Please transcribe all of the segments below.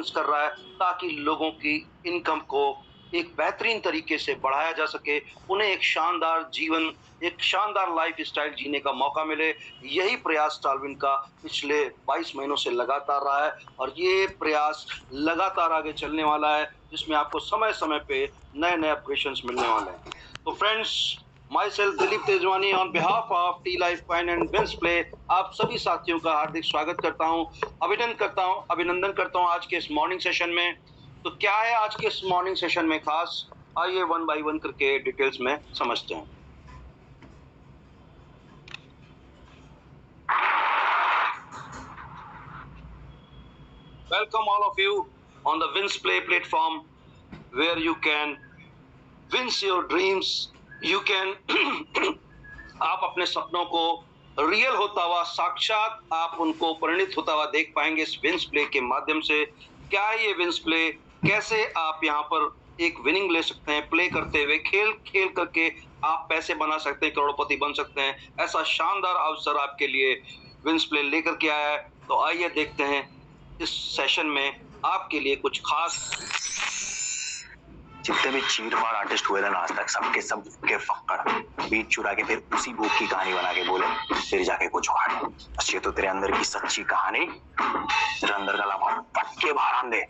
कर रहा है ताकि लोगों की इनकम को एक बेहतरीन तरीके से बढ़ाया जा सके, उन्हें एक शानदार जीवन, एक शानदार लाइफस्टाइल जीने का मौका मिले। यही प्रयास टालविन का पिछले 22 महीनों से लगातार रहा है और ये प्रयास लगातार आगे चलने वाला है, जिसमें आपको समय-समय पे नए-नए अपग्रेडेशंस मिलने वाले हैं। तो friends, myself Dilip Tejwani on behalf of T life fine and wins play आप सभी साथियों का हार्दिक स्वागत करता हूं, अभिनंदन करता हूं आज के इस मॉर्निंग सेशन में। तो क्या है आज के इस मॉर्निंग सेशन में खास, आइए वन बाय वन करके डिटेल्स में समझते हैं। Welcome all of you on the Wins Play platform where you can wins your dreams. You can आप अपने सपनों को रियल होता हुआ, साक्षात आप उनको परिणित होता हुआ देख पाएंगे इस विंस प्ले के माध्यम से। क्या है ये विंस प्ले, कैसे आप यहाँ पर एक विनिंग ले सकते हैं, प्ले करते हुए खेल खेल करके आप पैसे बना सकते हैं, करोड़पति बन सकते हैं। ऐसा शानदार अवसर आपके लिए विंस प्ले लेकर के आया है। तो आइए देखते हैं इस सेशन में आपके लिए कुछ खास। जितने भी चीरफाड़ आर्टिस्ट हुए ना आज तक, सबके सब के फक्कड़ बीच चुरा के फिर उसी भूत की कहानी बना के बोले फिर जाके कुछ उखाड़। बस ये तो तेरे अंदर की सच्ची कहानी, तेरे अंदर का लाभ पट के बाहर आन दे।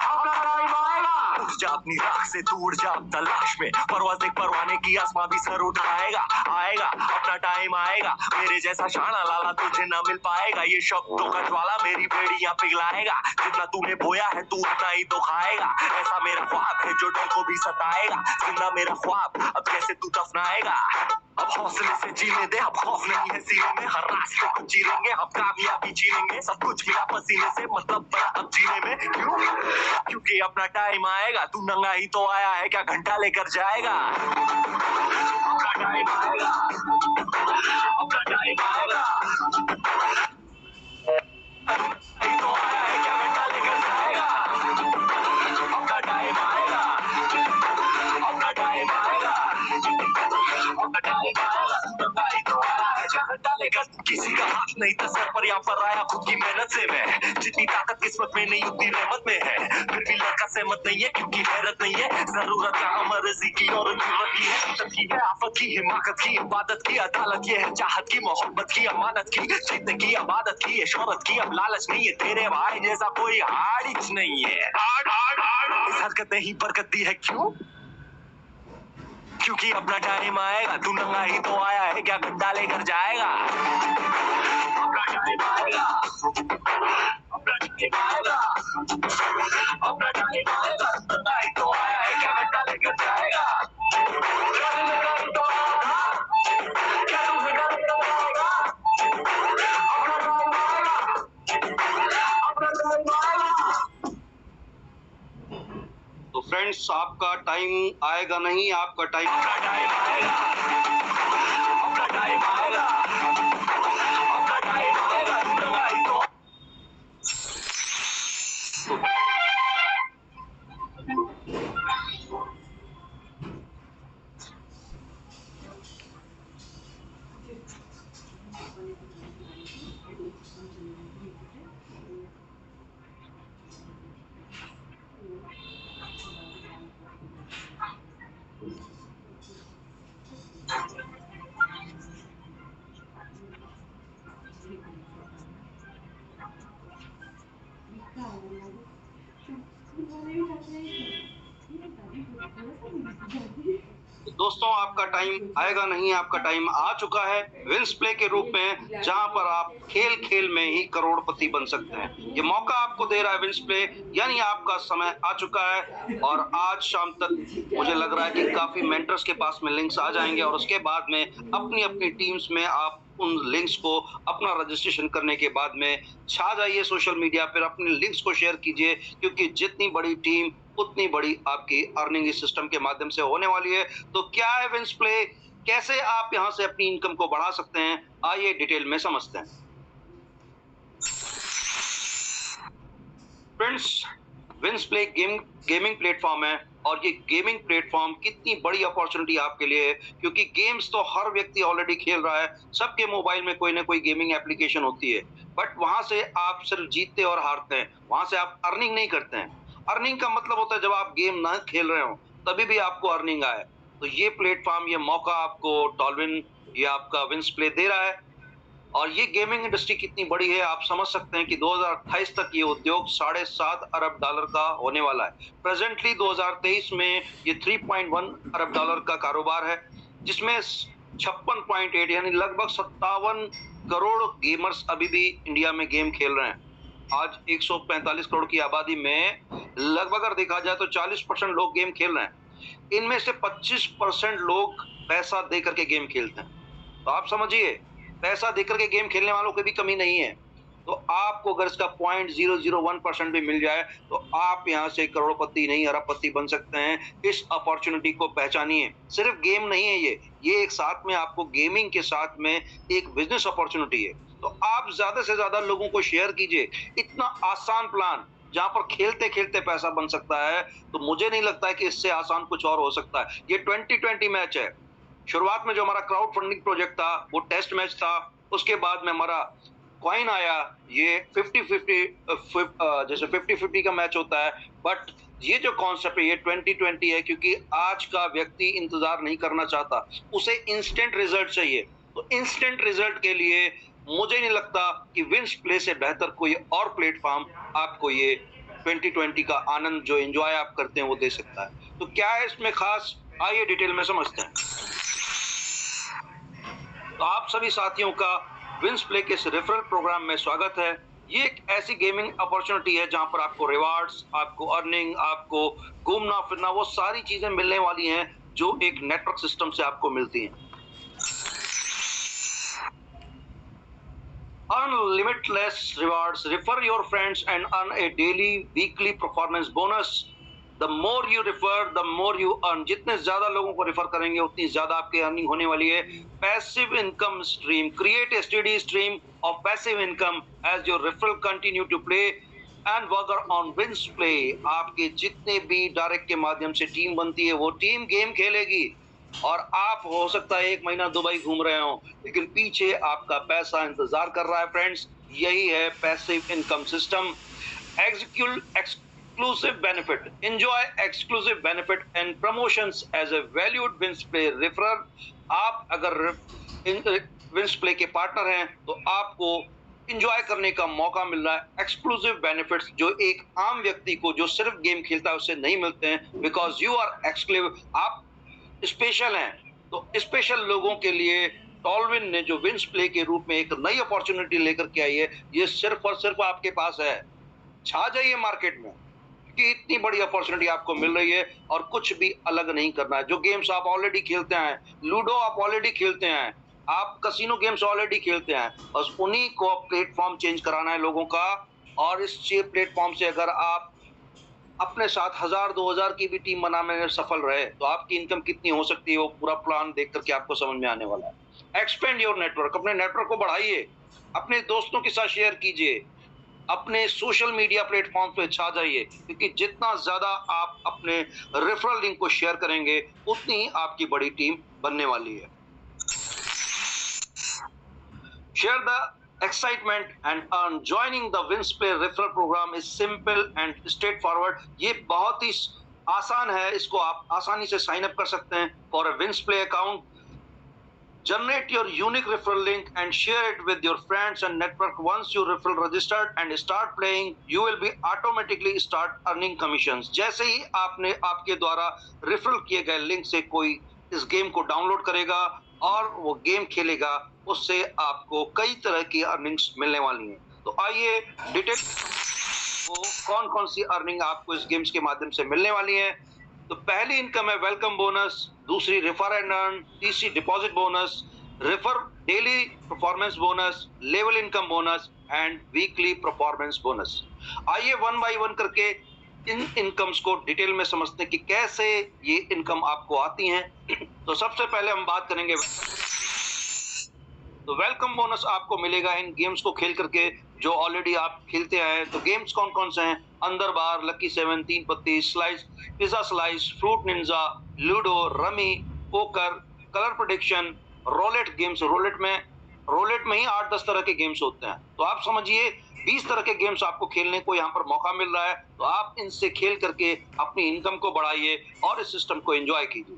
जा अपनी राख से दूर जा तलाश में, परवाज़ एक परवाने की आसमां भी सर उठाएगा। आएगा अपना टाइम आएगा, मेरे जैसा शाना लाला तुझे ना मिल पाएगा। ये शब्दों का ज्वाला मेरी बेड़ियां पिघलाएगा, जितना तूने बोया है तू उतना ही तो खाएगा। ऐसा मेरा ख्वाब है जो डर को भी सताएगा, जिंदा मेरा ख्वाब अब कैसे तू दफनाएगा। अब हौसले से जीने दे, अब खौफ नहीं है सीने में, हर रास्ते को चीरेंगे, अब कामयाबी जीनेंगे। सब कुछ मिला पसीने से, मतलब बड़ा अब जीने में। क्यों? क्योंकि अपना टाइम आएगा, तू नंगा ही तो आया है, क्या घंटा लेकर जाएगा। अपना टाइम आएगा, अपना टाइम आएगा, ही तो आया है, क्या घंटा लेकर जाएगा। अपना टाइम आएगा, अपना टाइम आएगा, अपना टाइम आएगा, ही तो आया है, क्या घंटा लेकर। किसी का हाथ नहीं था सर पर, यहाँ पर आया खुद की मेहनत से मैं। जितनी ताकत किस्मत में नहीं उतनी रहमत में है, फिर भी लड़का सहमत नहीं है क्योंकि हैरत नहीं है। जरूरत का मर्जी की और जरूरत की है, शिद्दत की है, आफत की, हिमाकत की, इबादत की, अदालत की है, चाहत की, मोहब्बत की, अमानत की, जीतने की, आबादत की, शोहरत की। अब लालच नहीं है, तेरे भाई जैसा कोई हारिच नहीं है। इस हरकत ने ही बरकत दी है। क्यों? क्योंकि अपना टाइम आएगा, तू नंगा ही तो आया है, क्या घंटा लेकर जाएगा। अपना टाइम आएगा, अपना टाइम आएगा, अपना टाइम आएगा, नंगा ही तो आया है, क्या घंटा लेकर जाएगा। तो फ्रेंड्स, आपका टाइम आएगा नहीं, आपका टाइम अपना टाइम आएगा, अपना टाइम आएगा, अपना टाइम आएगा, नंगा ही तो। दोस्तों, आपका टाइम आएगा नहीं, आपका टाइम आ चुका है विंस प्ले के रूप में, जहां पर आप खेल खेल में ही करोड़पति बन सकते हैं। ये मौका आपको दे रहा है विंस प्ले, यानी आपका समय आ चुका है। और आज शाम तक मुझे लग रहा है कि काफी मेंटर्स के पास में लिंक्स आ जाएंगे और उसके बाद में अपनी अपनी टीम्स में आप उन लिंक्स को अपना रजिस्ट्रेशन करने के बाद में छा जाइए सोशल मीडिया पर, अपने लिंक्स को शेयर कीजिए, क्योंकि जितनी बड़ी टीम उतनी बड़ी आपकी अर्निंग इस सिस्टम के माध्यम से होने वाली है। तो क्या है विंस प्ले, कैसे आप यहां से अपनी इनकम को बढ़ा सकते हैं, आइए डिटेल में समझते हैं। Friends, wins play gaming platform है और ये गेमिंग प्लेटफॉर्म कितनी बड़ी अपॉर्चुनिटी आपके लिए है, क्योंकि गेम्स तो हर व्यक्ति ऑलरेडी खेल रहा है, सबके मोबाइल में कोई ना कोई गेमिंग एप्लीकेशन होती है, बट वहां से आप सिर्फ जीतते और हारते हैं, वहां से आप अर्निंग नहीं करते हैं। अर्निंग का मतलब होता है जब आप गेम ना खेल रहे हो तभी भी आपको अर्निंग आए। तो ये प्लेटफॉर्म, ये मौका आपको टॉलविन, ये आपका विंस प्ले दे रहा है। और ये गेमिंग इंडस्ट्री कितनी बड़ी है आप समझ सकते हैं कि 2028 तक ये उद्योग $7.5 अरब का होने वाला है। प्रेजेंटली 2023 में ये 3.1 अरब डॉलर का कारोबार है, जिसमें 56.8 यानी लगभग 57 करोड़ गेमर्स अभी भी इंडिया में गेम खेल रहे हैं। आज 145 करोड़ की आबादी में लगभग अगर देखा जाए तो 40% लोग गेम खेल रहे हैं। इनमें से 25% लोग पैसा दे करके गेम खेलते हैं। तो आप समझिए, पैसा देकर के गेम खेलने वालों की भी कमी नहीं है। तो आपको अगर इसका 0.001% भी मिल जाए तो आप यहाँ से करोड़पति नहीं अरबपति बन सकते हैं। इस अपॉर्चुनिटी को पहचानिए। सिर्फ गेम नहीं है ये एक साथ में आपको गेमिंग के साथ में एक बिजनेस अपॉर्चुनिटी है। तो आप ज्यादा से ज्यादा लोगों को शेयर कीजिए। इतना आसान प्लान जहां पर खेलते खेलते पैसा बन सकता है, तो मुझे नहीं लगता है कि इससे आसान कुछ और हो सकता है। ये 2020 मैच है। शुरुआत में जो हमारा क्राउड फंडिंग प्रोजेक्ट था वो टेस्ट मैच था। उसके बाद में हमारा कॉइन आया, ये 50-50 जैसे 50-50 का मैच होता है। बट ये जो कॉन्सेप्ट है ये 2020 है, क्योंकि आज का व्यक्ति इंतजार नहीं करना चाहता, उसे इंस्टेंट रिजल्ट चाहिए। तो इंस्टेंट रिजल्ट के लिए मुझे नहीं लगता कि विंस प्ले से बेहतर कोई और प्लेटफॉर्म आपको ये 2020 का आनंद जो एंजॉय आप करते हैं वो दे सकता है। तो क्या है इसमें खास, आइए डिटेल में समझते हैं। तो आप सभी साथियों का विंस प्ले के इस रेफरल प्रोग्राम में स्वागत है। ये एक ऐसी गेमिंग अपॉर्चुनिटी है जहां पर आपको रिवार्ड्स, आपको अर्निंग, आपको घूमना फिरना, वो सारी चीजें मिलने वाली हैं जो एक नेटवर्क सिस्टम से आपको मिलती हैं। Earn limitless rewards, refer your friends and earn a daily, weekly performance bonus. The more you refer, the more you earn. जितने ज्यादा लोगों को रेफर करेंगे उतनी ज्यादा आपकी अर्निंग होने वाली है। Passive income stream, create a steady stream of passive income as your referral continue to play and work on wins play. आपके जितने भी डायरेक्ट के माध्यम से टीम बनती है वो टीम गेम खेलेगी और आप हो सकता है 1 महीना दुबई घूम रहे हो, लेकिन पीछे आपका पैसा इंतजार कर रहा है। फ्रेंड्स, यही है passive income system. Exclusive benefit, enjoy exclusive benefit and promotions as a valued Wins Play referrer. आप अगर विंस प्ले के पार्टनर हैं तो आपको इंजॉय करने का मौका मिल रहा है। एक्सक्लूसिव बेनिफिट्स जो एक आम व्यक्ति को जो सिर्फ गेम खेलता है उससे नहीं मिलते हैं, बिकॉज यू आर एक्सक्लूसिव, आप स्पेशल हैं। तो स्पेशल लोगों के लिए टॉलविन ने जो विंस प्ले के रूप में एक नई अपॉर्चुनिटी लेकर के आई है, ये सिर्फ और सिर्फ आपके पास है। छा जाइए मार्केट में, क्योंकि इतनी बड़ी अपॉर्चुनिटी आपको मिल रही है और कुछ भी अलग नहीं करना है। जो गेम्स आप ऑलरेडी खेलते हैं, लूडो आप ऑलरेडी खेलते हैं, आप कसिनो गेम्स ऑलरेडी खेलते हैं, बस उन्हीं को प्लेटफॉर्म चेंज कराना है लोगों का। और इस प्लेटफॉर्म से अगर आप अपने साथ 1000-2000 की भी टीम बनाने में सफल रहे तो आपकी इनकम कितनी हो सकती है वो पूरा प्लान देख करके आपको समझ में आने वाला है। एक्सपेंड योर नेटवर्क, अपने नेटवर्क को बढ़ाइए, अपने दोस्तों के साथ शेयर कीजिए, अपने सोशल मीडिया प्लेटफॉर्म पे छा जाइए, क्योंकि जितना ज्यादा आप अपने रेफरल लिंक को शेयर करेंगे उतनी ही आपकी बड़ी टीम बनने वाली है। Share the excitement and earn. Joining the Wins Play referral program is simple and straightforward. ये बहुत ही आसान है, इसको आप आसानी से साइन अप कर सकते हैं for a Wins Play account. Generate your unique referral link and share it with your friends and network. Once you referral registered and start playing, you will be automatically start earning commissions. जैसे ही आपने आपके द्वारा referral किए गए link से कोई इस game को डाउनलोड करेगा और वो गेम खेलेगा, उससे आपको कई तरह की अर्निंग्स मिलने वाली हैं। तो आइए डिटेल वो कौन कौन सी अर्निंग आपको इस गेम्स के माध्यम से मिलने वाली है। तो पहली इनकम है वेलकम बोनस, दूसरी रेफर एंड अर्न, तीसरी deposit bonus, refer daily performance bonus, level income bonus and weekly performance bonus. आइए वन बाय वन करके इन इनकम्स को डिटेल में समझते हैं कि कैसे ये इनकम आपको आती हैं। तो सबसे पहले हम बात करेंगे, तो वेलकम बोनस आपको मिलेगा इन गेम्स को खेल करके जो ऑलरेडी आप खेलते हैं। तो गेम्स कौन कौन से हैं? अंदर बार, लकी 7, 3 पत्ती, slice, pizza slice, fruit ninja, ludo, rummy, poker, colour prediction, roulette games. Roulette में ही 8-10 तरह के गेम्स होते हैं। तो आप समझिए 20 तरह के गेम्स आपको खेलने को यहाँ पर मौका मिल रहा है, तो आप इनसे खेल करके अपनी इनकम को बढ़ाइए और इस सिस्टम को एंजॉय कीजिए।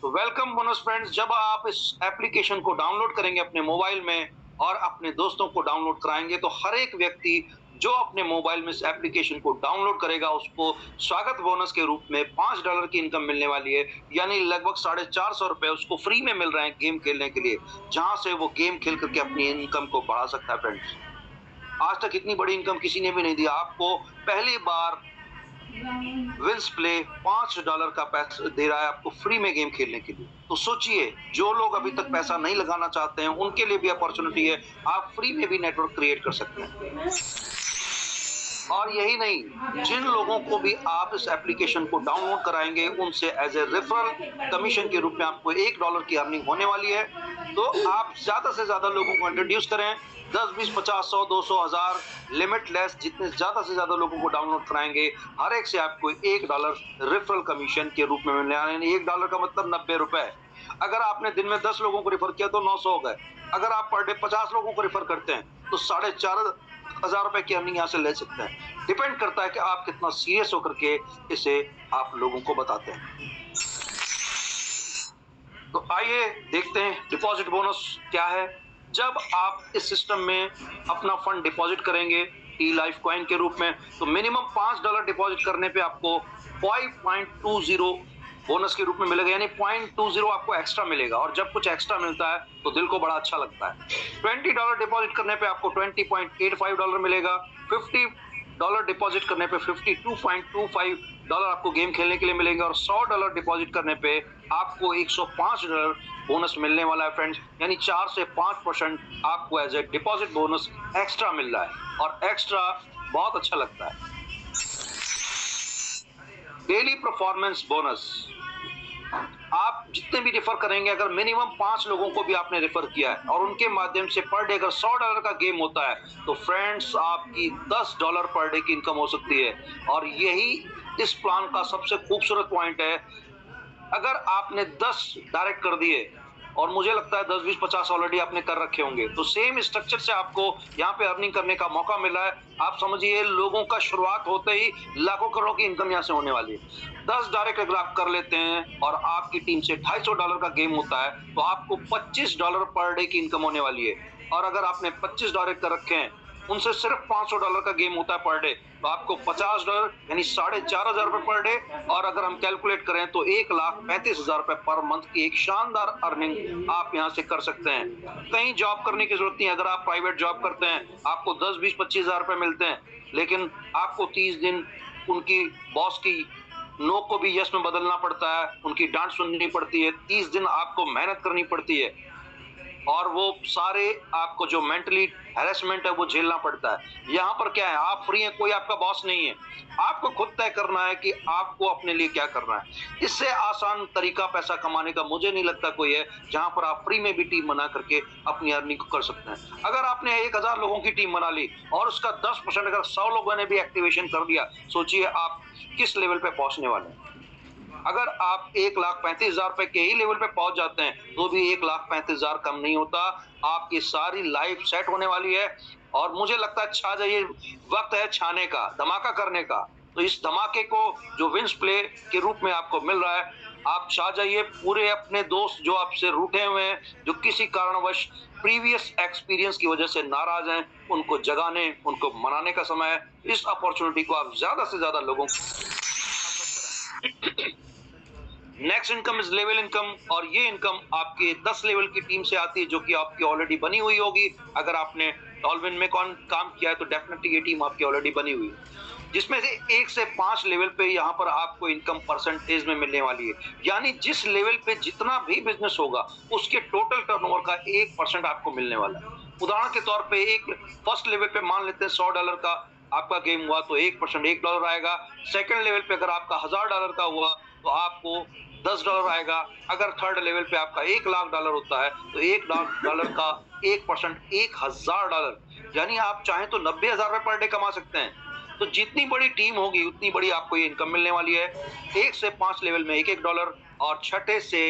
तो वेलकम बोनस फ्रेंड्स, जब आप इस एप्लीकेशन को डाउनलोड करेंगे अपने मोबाइल में और अपने दोस्तों को डाउनलोड कराएंगे, तो हर एक व्यक्ति जो अपने मोबाइल में इस एप्लीकेशन को डाउनलोड करेगा उसको स्वागत बोनस के रूप में $5 की इनकम मिलने वाली है। यानी लगभग 450 रुपए उसको फ्री में मिल रहे हैं गेम खेलने के लिए, जहां से वो गेम खेल करके अपनी इनकम को बढ़ा सकता है। फ्रेंड्स, आज तक इतनी बड़ी इनकम किसी ने भी नहीं दी आपको। पहली बार विंस प्ले $5 का पैसा दे रहा है आपको फ्री में गेम खेलने के लिए। तो सोचिए, जो लोग अभी तक पैसा नहीं लगाना चाहते हैं उनके लिए भी अपॉर्चुनिटी है, आप फ्री में भी नेटवर्क क्रिएट कर सकते हैं। और यही नहीं, जिन लोगों को भी आप इस एप्लीकेशन को डाउनलोड कराएंगे उनसे एज ए रेफरल कमीशन के रूप में आपको $1 की अर्निंग होने वाली है। तो आप ज्यादा से ज्यादा लोगों को इंट्रोड्यूस करें, 10, 20, 50, 100, 200, 1000 लिमिटलेस, जितने ज्यादा से ज्यादा लोगों को डाउनलोड कराएंगे हर एक से आपको $1 रेफरल कमीशन के रूप में मिलने वाले हैं। $1 का मतलब 90 रुपए। अगर आपने दिन में 10 लोगों को रेफर किया तो 900 हो गए। अगर आप पर डे 50 लोगों को रेफर करते हैं तो 4,500 रुपए की अर्निंग यहाँ से ले सकते हैं। डिपेंड करता है कि आप कितना सीरियस होकर के इसे आप लोगों को बताते हैं। तो आइए देखते हैं डिपॉजिट बोनस क्या है। जब आप इस सिस्टम में अपना फंड डिपॉजिट करेंगे टी लाइफ कॉइन के रूप में, तो मिनिमम $5 डिपॉजिट करने पे आपको 5.20 बोनस के रूप में मिलेगा, यानी 0.20 आपको एक्स्ट्रा मिलेगा। और जब कुछ एक्स्ट्रा मिलता है तो दिल को बड़ा अच्छा लगता है। $20 डिपॉजिट करने पे आपको $20.85 मिलेगा। $50 डिपॉजिट करने पे $52.25 आपको गेम खेलने के लिए मिलेंगे। और $100 डिपॉजिट करने पे आपको $105 बोनस मिलने वाला है फ्रेंड्स, यानी 4 से 5% आपको as a deposit bonus extra मिल रहा है, और एक्स्ट्रा बहुत अच्छा लगता है। डेली परफॉर्मेंस बोनस, आप जितने भी रेफर करेंगे, अगर मिनिमम 5 लोगों को भी आपने रेफर किया है और उनके माध्यम से पर डे अगर $100 का गेम होता है तो फ्रेंड्स आपकी $10 पर डे की इनकम हो सकती है। और यही इस प्लान का सबसे खूबसूरत पॉइंट है। अगर आपने 10 डायरेक्ट कर दिए, और मुझे लगता है 10, 20, 50 ऑलरेडी आपने कर रखे होंगे, तो सेम स्ट्रक्चर से आपको यहाँ पे अर्निंग करने का मौका मिला है। आप समझिए, लोगों का शुरुआत होते ही लाखों करोड़ों की इनकम यहाँ से होने वाली है। 10 डायरेक्ट अगर आप कर लेते हैं और आपकी टीम से $250 का गेम होता है तो आपको $25 पर डे की इनकम होने वाली है। और अगर आपने 25 डायरेक्ट कर रखे हैं, उनसे सिर्फ $500 का गेम होता है पर डे, तो आपको $50 यानी 4,500 रुपए पर डे। और अगर हम कैलकुलेट करें तो 1,35,000 रुपए पर मंथ की एक शानदार अर्निंग आप यहां से कर सकते हैं। कहीं जॉब करने की जरूरत नहीं है। अगर आप प्राइवेट जॉब करते हैं आपको 10, 20, 25,000 रुपए मिलते हैं, लेकिन आपको 30 दिन उनकी बॉस की नो को भी यस में बदलना पड़ता है, उनकी डांट सुननी पड़ती है, 30 दिन आपको मेहनत करनी पड़ती है, और वो सारे आपको जो मेंटली हैरेसमेंट है वो झेलना पड़ता है। यहाँ पर क्या है, आप फ्री हैं, कोई आपका बॉस नहीं है। आपको खुद तय करना है कि आपको अपने लिए क्या करना है। इससे आसान तरीका पैसा कमाने का मुझे नहीं लगता कोई है, जहां पर आप फ्री में भी टीम बना करके अपनी अर्निंग को कर सकते हैं। अगर आपने 1000 लोगों की टीम बना ली और उसका 10% अगर 100 लोगों ने भी एक्टिवेशन कर दिया, सोचिए आप किस लेवल पे पहुंचने वाले हैं। अगर आप 1,35,000 रुपए के ही लेवल पे पहुंच जाते हैं तो भी 1,35,000 कम नहीं होता। आपकी सारी लाइफ सेट होने वाली है, और मुझे लगता है छा जाइए, वक्त है छाने का, धमाका करने का। तो इस धमाके को जो विंस प्ले के रूप में आपको मिल रहा है, आप छा जाइए। पूरे अपने दोस्त जो आपसे रूठे हुए हैं, जो किसी कारणवश प्रीवियस एक्सपीरियंस की वजह से नाराज हैं, उनको जगाने, उनको मनाने का समय है। इस अपॉर्चुनिटी को आप ज्यादा से ज्यादा लोगों next income is level income, और ये इनकम आपके 10 लेवल की टीम से आती है जो कि आपकी ऑलरेडी बनी हुई होगी। अगर आपने टॉलविन में काम किया है तो डेफिनेटली ये टीम आपकी ऑलरेडी बनी हुई है, जिसमें से 1 से 5 लेवल पे यहाँ पर आपको इनकम परसेंटेज में मिलने वाली है। यानी जिस लेवल पे जितना भी बिजनेस होगा उसके टोटल टर्नओवर का 1% आपको मिलने वाला है। उदाहरण के तौर पे एक फर्स्ट लेवल पे मान लेते हैं $100 का आपका गेम हुआ तो 1% $1 आएगा। सेकंड लेवल पे अगर आपका $1000 का हुआ तो आपको $10 आएगा। अगर थर्ड लेवल पे आपका $1,00,000 होता है तो $1,00,000 का 1% $1,000, यानी आप चाहें तो 90,000 रुपए पर डे कमा सकते हैं। तो जितनी बड़ी टीम होगी उतनी बड़ी आपको ये इनकम मिलने वाली है। 1 से 5 लेवल में $1,000 और 6ठे से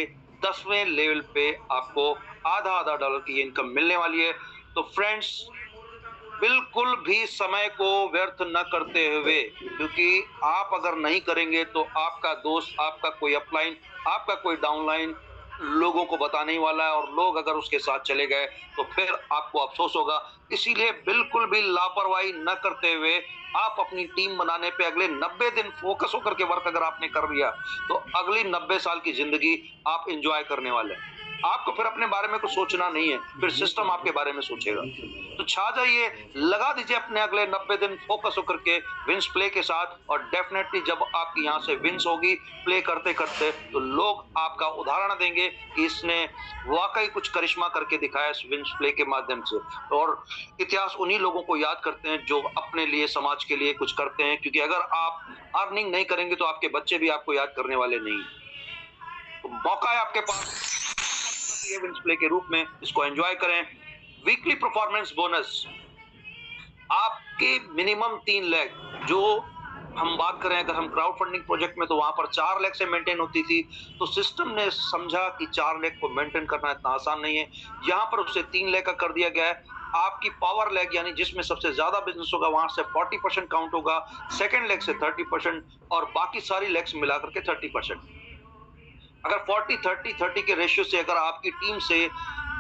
10वें लेवल पे आपको आधा $1 की इनकम मिलने वाली है। तो फ्रेंड्स, बिल्कुल भी समय को व्यर्थ न करते हुए, क्योंकि आप अगर नहीं करेंगे तो आपका दोस्त, आपका कोई अपलाइन, आपका कोई डाउनलाइन लोगों को बताने ही वाला है, और लोग अगर उसके साथ चले गए तो फिर आपको अफसोस होगा। इसीलिए बिल्कुल भी लापरवाही न करते हुए आप अपनी टीम बनाने पे अगले 90 दिन फोकस होकर के वर्क अगर आपने कर लिया तो अगली 90 साल की जिंदगी आप एंजॉय करने वाले हैं। आपको फिर अपने बारे में कुछ सोचना नहीं है, फिर सिस्टम आपके बारे में सोचेगा। तो छा जाइए, लगा दीजिए अपने अगले 90 दिन फोकस होकर के विंस प्ले के साथ, और डेफिनेटली जब आपकी यहाँ से विंस होगी प्ले करते करते तो लोग आपका उदाहरण देंगे कि इसने वाकई कुछ करिश्मा करके दिखाया इस विंस प्ले के माध्यम से। और इतिहास उन्हीं लोगों को याद करते हैं जो अपने लिए, समाज के लिए कुछ करते हैं, क्योंकि अगर आप अर्निंग नहीं करेंगे तो आपके बच्चे भी आपको याद करने वाले नहीं। तो मौका है आपके पास विंस प्ले के रूप में, इसको एंजॉय करें। वीकली परफॉर्मेंस बोनस आपके मिनिमम 3 लाख, जो हम बात करें अगर हम क्राउड फंडिंग प्रोजेक्ट में तो वहां पर 4 लाख से मेंटेन होती थी, तो सिस्टम ने समझा कि 4 लाख को मेंटेन करना इतना आसान नहीं है, यहां पर उसे 3 लाख का कर दिया गया है। आपकी पावर लेग यानी जिसमें सबसे ज्यादा बिजनेस होगा वहां से 40% काउंट होगा, सेकंड लेग से 30% और बाकी सारी लेग्स मिलाकर के 30%। अगर 40-30-30 के रेशियो से अगर आपकी टीम से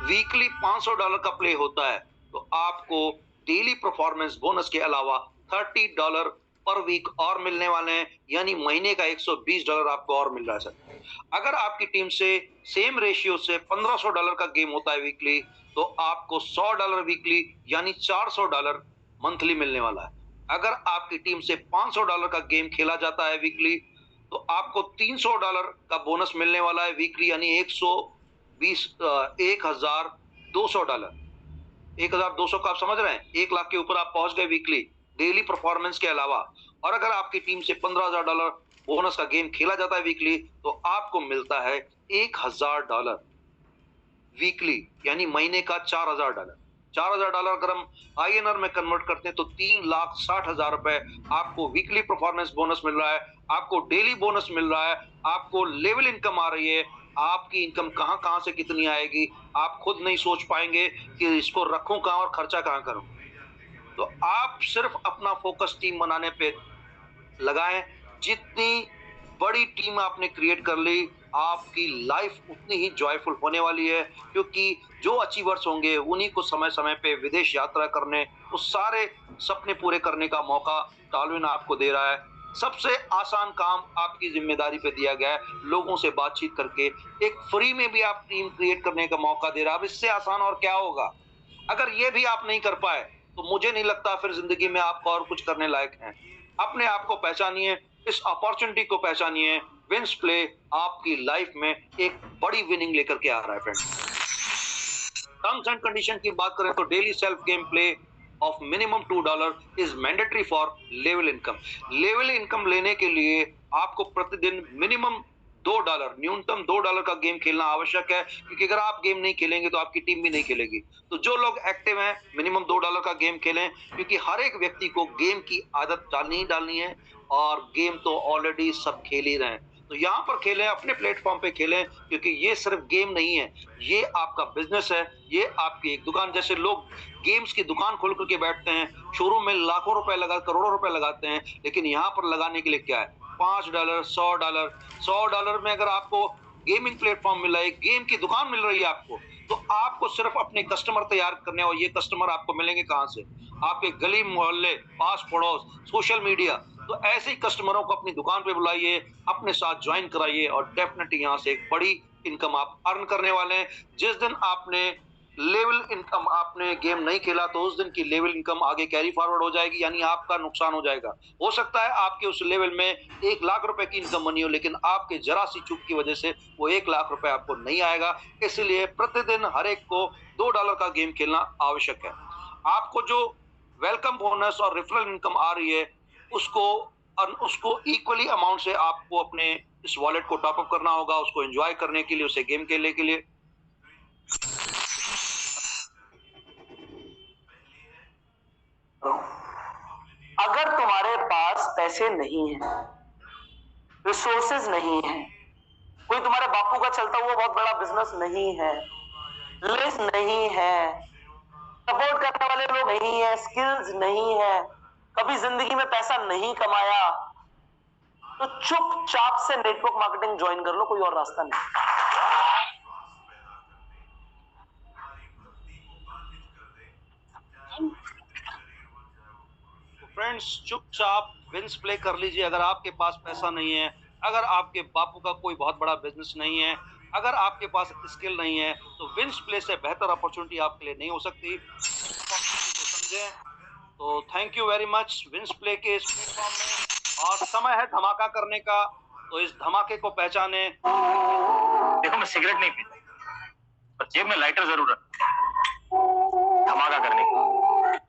वीकली $500 का प्ले होता है तो आपको डेली परफॉर्मेंस बोनस के अलावा $30 पर वीक और मिलने वाले हैं, यानी महीने का $120 आपको और मिल रहा है सर। अगर आपकी टीम से सेम रेशियो से $1500 का गेम होता है वीकली, तो आपको $100 वीकली यानी $400 मंथली मिलने वाला है। अगर आपकी टीम से $500 का गेम खेला जाता है वीकली, तो आपको $300 का बोनस मिलने वाला है वीकली, यानी $1200। 1200 का आप समझ रहे हैं, 1 लाख के ऊपर आप पहुंच गए वीकली डेली परफॉर्मेंस के अलावा। और अगर आपकी टीम से $15,000 बोनस का गेम खेला जाता है वीकली, तो आपको मिलता है $1000 वीकली, यानी महीने का $4000। $4000 अगर हम INR में कन्वर्ट करते हैं तो 3,60,000 रुपए आपको वीकली परफॉर्मेंस बोनस मिल रहा है, आपको डेली बोनस मिल रहा है, आपको लेवल इनकम आ रही है। आपकी इनकम कहां कहां से कितनी आएगी आप खुद नहीं सोच पाएंगे कि इसको रखूं कहां और खर्चा कहां करूं। तो आप सिर्फ अपना फोकस टीम बनाने पे लगाएं। जितनी बड़ी टीम आपने क्रिएट कर ली, आपकी लाइफ उतनी ही जॉयफुल होने वाली है, क्योंकि जो अचीवर्स होंगे उन्हीं को समय समय पे विदेश यात्रा करने, उस सारे सपने पूरे करने का मौका टालविन आपको दे रहा है। सबसे आसान काम आपकी जिम्मेदारी पे दिया गया है, लोगों से बातचीत करके एक फ्री में भी आप टीम क्रिएट करने का मौका दे रहा है। अब इससे आसान और क्या होगा। अगर ये भी आप नहीं कर पाए तो मुझे नहीं लगता फिर जिंदगी में आपको और कुछ करने लायक है। अपने आप को पहचानिए, इस अपॉर्चुनिटी को पहचानिए। विंस प्ले आपकी लाइफ में एक बड़ी विनिंग लेकर के आ रहा है फ्रेंड्स। टर्म्स एंड कंडीशन की बात करें तो daily self game play of minimum $2 is mandatory for level income. Level income लेने के लिए आपको प्रतिदिन मिनिमम $2, न्यूनतम $2 का गेम खेलना आवश्यक है, क्योंकि अगर आप गेम नहीं खेलेंगे तो आपकी टीम भी नहीं खेलेगी। तो जो लोग एक्टिव हैं मिनिमम $2 का गेम खेलें, क्योंकि हर एक व्यक्ति को गेम की आदत डालनी है, और गेम तो ऑलरेडी सब खेल ही रहे हैं। तो यहाँ पर खेलें, अपने प्लेटफॉर्म पे खेलें, क्योंकि ये सिर्फ गेम नहीं है, ये आपका बिजनेस है, ये आपकी एक दुकान। जैसे लोग गेम्स की दुकान खोल करके बैठते हैं, शोरूम में लाखों रुपए लगा, करोड़ों रुपए लगाते हैं, लेकिन यहाँ पर लगाने के लिए क्या है, $5, $100 में अगर आपको गेमिंग प्लेटफॉर्म मिल रहा है, गेम की दुकान मिल रही है आपको, तो आपको सिर्फ अपने कस्टमर तैयार करने, और ये कस्टमर आपको मिलेंगे कहां से, आपके गली मोहल्ले, पास पड़ोस, सोशल मीडिया। तो ऐसे ही कस्टमरों को अपनी दुकान पे बुलाइए, अपने साथ ज्वाइन कराइए, और डेफिनेटली यहाँ से एक बड़ी इनकम आप अर्न करने वाले हैं। जिस दिन आपने लेवल इनकम आपने गेम नहीं खेला तो उस दिन की लेवल इनकम आगे कैरी फॉरवर्ड हो जाएगी, यानी आपका नुकसान हो जाएगा। हो सकता है आपके उस लेवल में 1 लाख रुपए की इनकम बनी हो, लेकिन आपके जरा सी चूक की वजह से वो 1 लाख रुपए आपको नहीं आएगा। इसलिए प्रतिदिन हर एक को $2 का गेम खेलना आवश्यक है। आपको जो वेलकम बोनस और रेफरल इनकम आ रही है उसको इक्वली अमाउंट से आपको अपने इस वॉलेट को टॉप अप करना होगा, उसको एंजॉय करने के लिए, उसे गेम खेलने के लिए। अगर तुम्हारे पास पैसे नहीं हैं, रिसोर्सेज नहीं है, कोई तुम्हारे बापू का चलता हुआ बहुत बड़ा बिजनेस नहीं है, लिस्ट नहीं है, सपोर्ट करने वाले लोग नहीं है, स्किल्स नहीं है, कभी जिंदगी में पैसा नहीं कमाया, तो चुपचाप से नेटवर्क मार्केटिंग ज्वाइन कर लो, कोई और रास्ता नहीं। फ्रेंड्स, चुपचाप विंस प्ले कर लीजिए। अगर आपके पास पैसा नहीं है, अगर आपके बापू का कोई बहुत बड़ा बिजनेस नहीं है, अगर आपके पास स्किल नहीं है, तो विंस प्ले से बेहतर अपॉर्चुनिटी आपके लिए नहीं हो सकती। तो समझें। तो thank you very much wins play के इस प्लेटफॉर्म में। और समय है धमाका करने का, तो इस धमाके को पहचाने। देखो, मैं सिगरेट नहीं पीता, पर जेब में लाइटर जरूर रखता हूं, धमाका करने की।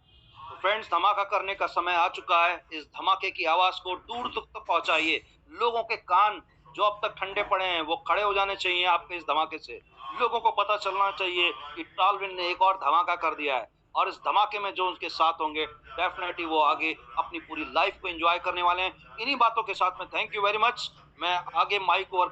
तो फ्रेंड्स, धमाका करने का समय आ चुका है। इस धमाके की आवाज को दूर तक पहुंचाइए। लोगों के कान जो अब तक ठंडे पड़े हैं, वो खड़े हो जाने चाहिए आपके इस धमाके से। लोगों को पता चलना चाहिए कि टालविन ने एक और धमाका कर दिया है, और इस धमाके में जो उनके साथ होंगे, डेफिनेटली वो आगे अपनी पूरी लाइफ को एंजॉय करने वाले हैं। इन्हीं बातों के साथ में थैंक यू वेरी मच। मैं आगे माइक ओवर